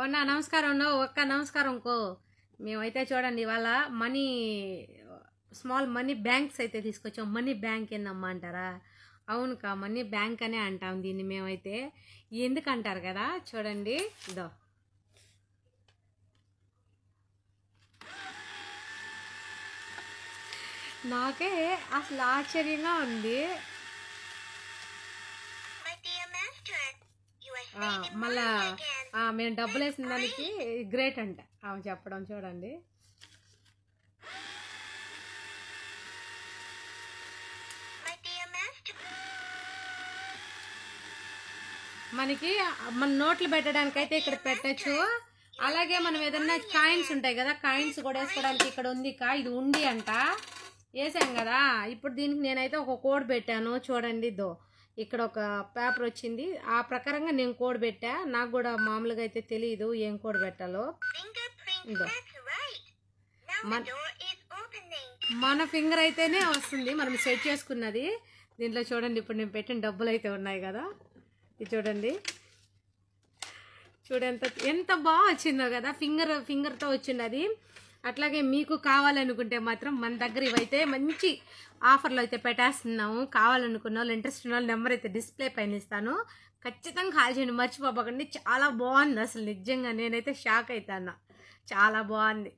అవునా నమస్కారం ఒక్క నమస్కారం కో మేమైతే చూడండి ఇవాళ మనీ స్మాల్ మనీ బ్యాంక్స్ అయితే తీసుకొచ్చాం. మనీ బ్యాంక్ ఏందమ్మా అంటారా? అవును కా మనీ బ్యాంక్ అనే అంటాం దీన్ని మేమైతే. ఎందుకు అంటారు కదా చూడండి, ఇదో నాకే అసలు ఆశ్చర్యంగా ఉంది. మళ్ళా మేము డబ్బులు వేసిన దానికి గ్రేట్ అంట ఆమె చెప్పడం చూడండి. మనకి మన నోట్లు పెట్టడానికి అయితే ఇక్కడ పెట్టచ్చు. అలాగే మనం ఏదన్నా కాయిన్స్ ఉంటాయి కదా, కాయిన్స్ కూడా వేసుకోవడానికి ఇక్కడ ఉంది కా. ఇది ఉండి అంట వేసాం కదా. ఇప్పుడు దీనికి నేనైతే ఒక కోడ్ పెట్టాను చూడండి. ఇదో ఇక్కడ ఒక పేపర్ వచ్చింది, ఆ ప్రకారంగా నేను కోడ్ పెట్టా. నాకు కూడా మామూలుగా అయితే తెలియదు ఏం కోడ్ పెట్టాలో. ఇదో మన ఫింగర్ అయితేనే వస్తుంది మనం సెట్ చేసుకున్నది. దీంట్లో చూడండి ఇప్పుడు నేను పెట్టిన డబ్బులు అయితే ఉన్నాయి కదా, ఇది చూడండి. ఎంత బాగా వచ్చిందో కదా, ఫింగర్తో వచ్చింది. అట్లాగే మీకు కావాలనుకుంటే మాత్రం మన దగ్గర ఇవైతే మంచి ఆఫర్లు అయితే పెట్టేస్తున్నాము. కావాలనుకున్న వాళ్ళు, ఇంట్రెస్ట్ ఉన్న వాళ్ళు నెంబర్ అయితే డిస్ప్లే పైన ఇస్తాను, ఖచ్చితంగా కాల్ చేయండి, మర్చిపోకండి. చాలా బాగుంది అసలు, నిజంగా నేనైతే షాక్ అవుతాను, చాలా బాగుంది.